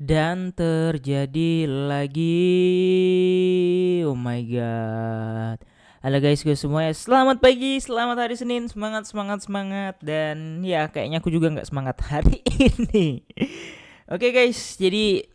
Dan terjadi lagi. Oh my god. Halo guys, gue semua ya. Selamat pagi, selamat hari Senin. Semangat, semangat, semangat. Dan ya kayaknya aku juga nggak semangat hari ini. Oke guys, jadi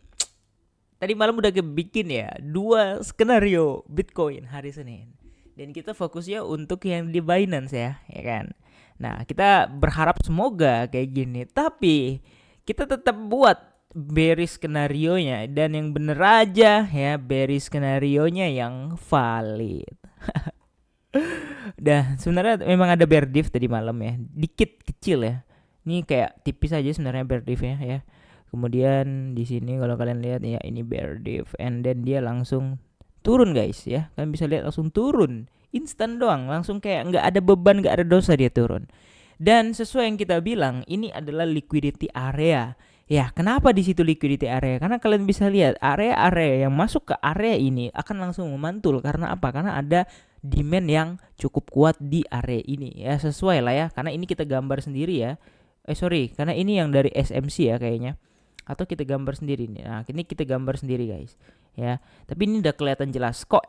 tadi malam udah kebikin ya dua skenario Bitcoin hari Senin. Dan kita fokusnya untuk yang di Binance ya kan. Nah, kita berharap semoga kayak gini. Tapi kita tetap buat bearish skenario-nya dan yang bener aja ya, bearish skenario-nya yang valid. Dah, sebenarnya memang ada bear div tadi malam ya. Dikit kecil ya. Ini kayak tipis aja sebenarnya bear div-nya ya. Kemudian di sini kalau kalian lihat ya, ini bear div and then dia langsung turun guys ya. Kalian bisa lihat langsung turun. Instan doang, langsung kayak nggak ada beban, nggak ada dosa dia turun. Dan sesuai yang kita bilang, ini adalah liquidity area. Ya, kenapa di situ liquidity area? Karena kalian bisa lihat area-area yang masuk ke area ini akan langsung memantul. Karena apa? Karena ada demand yang cukup kuat di area ini. Ya, sesuai lah ya. Karena ini kita gambar sendiri ya. Sorry, karena ini yang dari SMC ya kayaknya. Atau kita gambar sendiri nih. Nah, ini kita gambar sendiri guys. Ya, tapi ini udah kelihatan jelas kok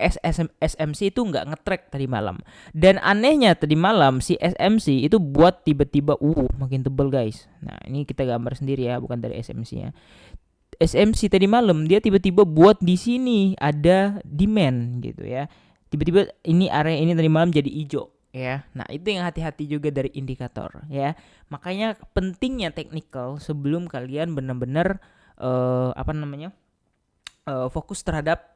SMC itu nggak ngetrack tadi malam. Dan anehnya tadi malam si SMC itu buat tiba-tiba makin tebel guys. Nah, ini kita gambar sendiri ya, bukan dari SMC-nya. SMC tadi malam dia tiba-tiba buat di sini ada demand gitu ya. Tiba-tiba ini area ini tadi malam jadi hijau ya. Nah, itu yang hati-hati juga dari indikator ya. Makanya pentingnya technical sebelum kalian benar-benar fokus terhadap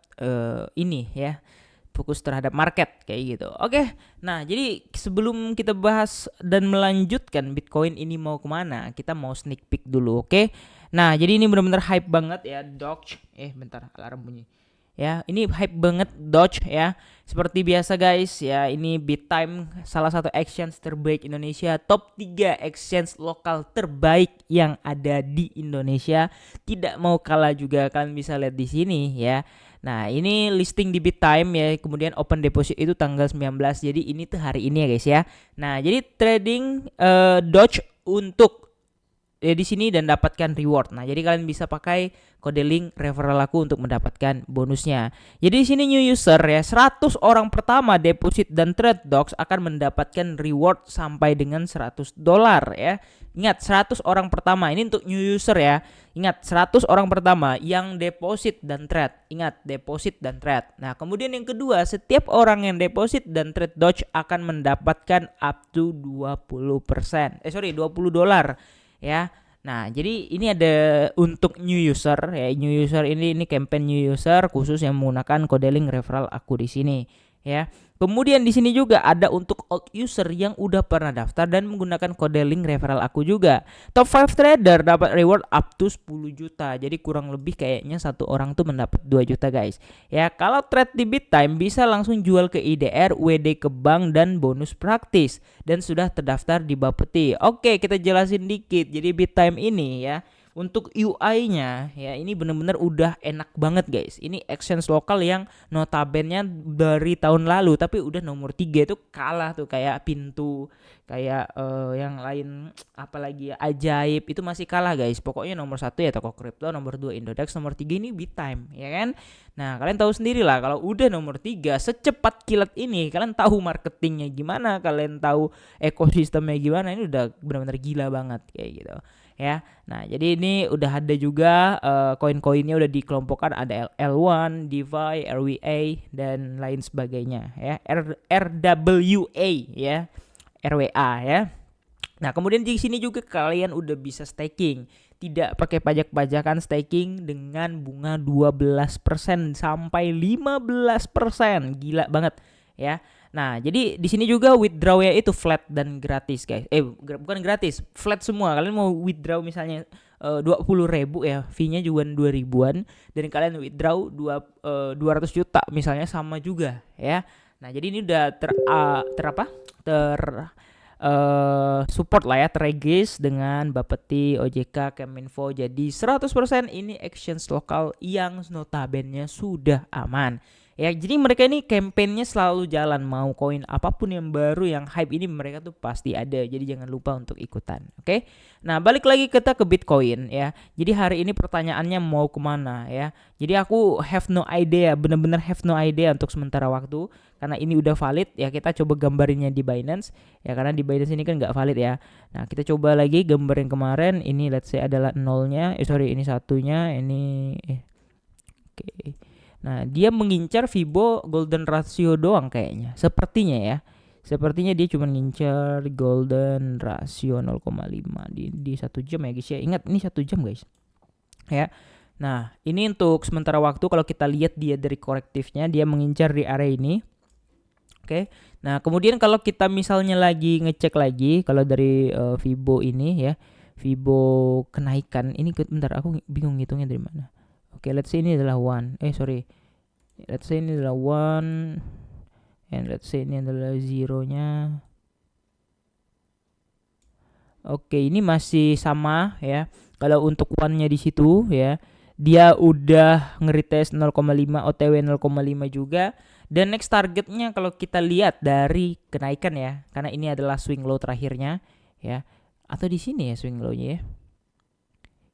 ini ya, fokus terhadap market kayak gitu. Oke, nah jadi sebelum kita bahas dan melanjutkan Bitcoin ini mau kemana, kita mau sneak peek dulu, oke? Nah jadi ini benar-benar hype banget ya, Doge. Bentar, alarm bunyi. Ya, ini hype banget Doge ya. Seperti biasa guys ya, ini Bittime salah satu exchange terbaik Indonesia, top 3 exchange lokal terbaik yang ada di Indonesia. Tidak mau kalah juga, kalian bisa lihat di sini ya. Nah, ini listing di Bittime ya, kemudian open deposit itu tanggal 19. Jadi ini tuh hari ini ya guys ya. Nah, jadi trading Doge untuk di sini dan dapatkan reward. Nah, jadi kalian bisa pakai kode link referral aku untuk mendapatkan bonusnya. Jadi di sini new user ya, 100 orang pertama deposit dan trade Doge akan mendapatkan reward sampai dengan $100 ya. Ingat 100 orang pertama, ini untuk new user ya. Ingat 100 orang pertama yang deposit dan trade. Ingat deposit dan trade. Nah, kemudian yang kedua, setiap orang yang deposit dan trade Doge akan mendapatkan up to 20%. $20 ya. Nah, jadi ini ada untuk new user ya. New user ini campaign new user khusus yang menggunakan kode link referral aku di sini ya. Kemudian di sini juga ada untuk old user yang udah pernah daftar dan menggunakan kode link referral aku juga. Top 5 trader dapat reward up to 10 juta. Jadi kurang lebih kayaknya satu orang tuh mendapat 2 juta guys. Ya, kalau trade di Bittime bisa langsung jual ke IDR, WD ke bank dan bonus praktis dan sudah terdaftar di Bapeti. Oke, kita jelasin dikit. Jadi Bittime ini ya, untuk UI-nya ya ini bener-bener udah enak banget guys. Ini exchange lokal yang notabene dari tahun lalu tapi udah nomor 3 itu kalah tuh kayak Pintu, kayak yang lain apalagi ya, Ajaib itu masih kalah guys. Pokoknya nomor 1 ya toko kripto, nomor 2 Indodax, nomor 3 ini Bittime ya kan. Nah, kalian tahu sendiri lah kalau udah nomor 3 secepat kilat ini, kalian tahu marketingnya gimana, kalian tahu ekosistemnya gimana, ini udah benar-benar gila banget kayak gitu ya. Nah, jadi ini udah ada juga koin-koinnya udah dikelompokkan, ada L1, DeFi, RWA dan lain sebagainya ya. RWA ya. RWA ya. Nah, kemudian di sini juga kalian udah bisa staking. Tidak pakai pajak-pajakan, staking dengan bunga 12% sampai 15%. Gila banget ya. Nah, jadi di sini juga withdraw-nya itu flat dan gratis, guys. Bukan gratis, flat semua. Kalian mau withdraw misalnya 20.000 ya, fee-nya juga 2.000-an dan kalian withdraw 200 juta misalnya sama juga ya. Nah, jadi ini udah support lah ya, terregis dengan Bapeti, OJK, Keminfo. Jadi 100% ini exchange lokal yang notabene sudah aman Ya, jadi mereka ini campaignnya selalu jalan, mau koin apapun yang baru yang hype ini mereka tuh pasti ada. Jadi jangan lupa untuk ikutan, oke? Nah, balik lagi kita ke Bitcoin ya. Jadi hari ini pertanyaannya mau kemana ya? Jadi aku have no idea, bener-bener have no idea untuk sementara waktu karena ini udah valid ya. Kita coba gambarinnya di Binance ya, karena di Binance ini kan nggak valid ya. Nah, kita coba lagi gambarin kemarin. Ini let's say adalah nolnya, ini satunya, ini oke. Nah, dia mengincar Fibo golden ratio doang kayaknya. Sepertinya ya. Sepertinya dia cuma ngincar golden ratio 0,5 di 1 jam ya guys ya. Ingat ini 1 jam guys. Ya. Nah, ini untuk sementara waktu kalau kita lihat dia dari korektifnya dia mengincar di area ini. Oke. Nah, kemudian kalau kita misalnya lagi ngecek lagi kalau dari Fibo ini ya. Fibo kenaikan ini bentar aku bingung ngitungnya dari mana. Oke, let's say ini adalah let's say ini adalah 1 and let's say ini adalah 0-nya. Oke, ini masih sama ya. Kalau untuk 1-nya di situ ya, dia udah nge-retest 0,5 OTW 0,5 juga. Dan next targetnya kalau kita lihat dari kenaikan ya, karena ini adalah swing low terakhirnya ya. Atau di sini ya swing low-nya ya.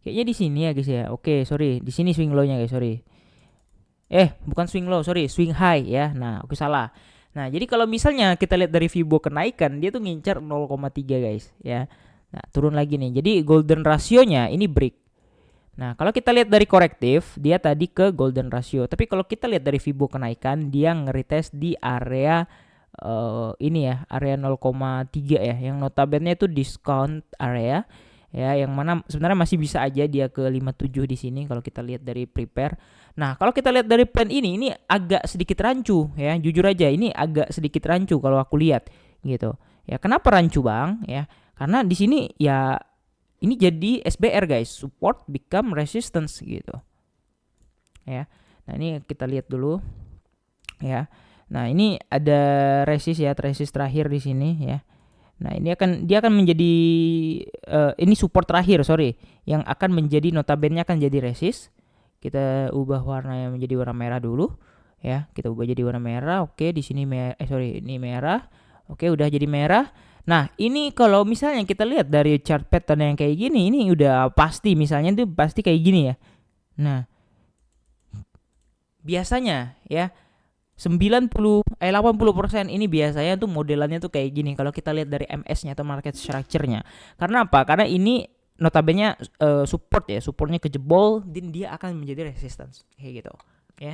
Kayaknya di sini ya guys ya. Oke, sorry. Di sini swing low-nya guys, sorry. Bukan swing low, sorry, swing high ya. Nah, aku salah. Nah, jadi kalau misalnya kita lihat dari Fibo kenaikan, dia tuh ngincar 0,3 guys ya. Nah, turun lagi nih. Jadi golden rasionya ini break. Nah, kalau kita lihat dari korektif, dia tadi ke golden ratio. Tapi kalau kita lihat dari Fibo kenaikan, dia nge-retest di area ini ya, area 0,3 ya, yang notabene itu discount area ya, yang mana sebenarnya masih bisa aja dia ke 57 di sini kalau kita lihat dari prepare. Nah, kalau kita lihat dari plan ini agak sedikit rancu ya, jujur aja ini agak sedikit rancu kalau aku lihat gitu. Ya, kenapa rancu, Bang? Ya, karena di sini ya ini jadi SBR guys, support become resistance gitu. Ya. Nah, ini kita lihat dulu ya. Nah, ini ada resist terakhir di sini ya. Nah, dia akan menjadi ini support terakhir, yang akan menjadi notabene akan jadi resist. Kita ubah warnanya menjadi warna merah dulu ya. Kita ubah jadi warna merah. Oke, di sini ini merah. Oke, udah jadi merah. Nah, ini kalau misalnya kita lihat dari chart pattern yang kayak gini, ini udah pasti misalnya itu pasti kayak gini ya. Nah, biasanya ya 80% ini biasanya tuh modelannya tuh kayak gini kalau kita lihat dari MS-nya atau market structure-nya. Karena apa? Karena ini notabene supportnya kejebol dan dia akan menjadi resistance kayak gitu ya.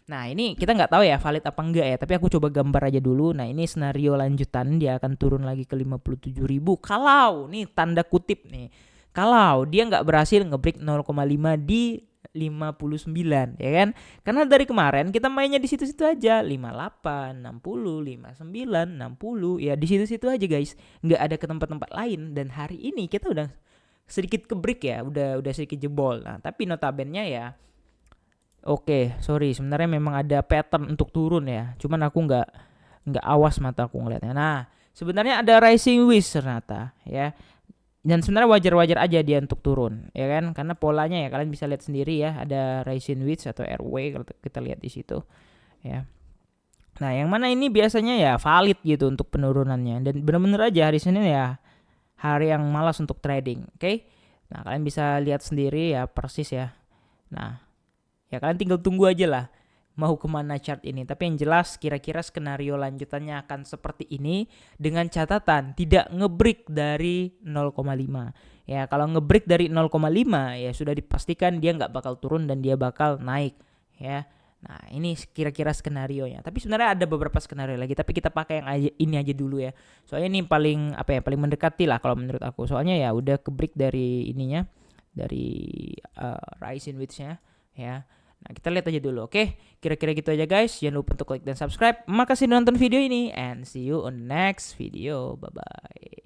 Nah, ini kita nggak tahu ya valid apa enggak ya, tapi aku coba gambar aja dulu. Nah, ini scenario lanjutan, dia akan turun lagi ke 57.000 kalau nih tanda kutip nih, kalau dia nggak berhasil ngebreak 0,5 di 59 ya kan, karena dari kemarin kita mainnya di situ-situ aja 58, 60, 59, 60 ya, di situ-situ aja guys, nggak ada ke tempat-tempat lain. Dan hari ini kita udah sedikit ke break ya, udah sedikit jebol. Nah, tapi notabene ya oke, sorry, sebenarnya memang ada pattern untuk turun ya, cuman aku nggak awas mata aku ngeliatnya. Nah, sebenarnya ada rising wedge ternyata ya. Dan sebenarnya wajar-wajar aja dia untuk turun ya kan, karena polanya ya kalian bisa lihat sendiri ya, ada rising wedge atau airway kalau kita lihat di situ ya. Nah, yang mana ini biasanya ya valid gitu untuk penurunannya, dan bener-bener aja hari Senin ya hari yang malas untuk trading. Oke. Nah, kalian bisa lihat sendiri ya persis ya. Nah, ya kalian tinggal tunggu aja lah mau kemana chart ini. Tapi yang jelas kira-kira skenario lanjutannya akan seperti ini, dengan catatan tidak ngebreak dari 0,5 ya. Kalau ngebreak dari 0,5 ya sudah dipastikan dia nggak bakal turun dan dia bakal naik ya. Nah, ini kira-kira skenarionya. Tapi sebenarnya ada beberapa skenario lagi, tapi kita pakai yang ini aja dulu ya. Soalnya ini paling paling mendekati lah kalau menurut aku. Soalnya ya udah kebreak dari ininya, dari rising wedge-nya ya. Nah, kita lihat aja dulu, oke? Kira-kira gitu aja guys. Jangan lupa untuk like dan subscribe. Makasih udah nonton video ini, and see you on next video. Bye-bye.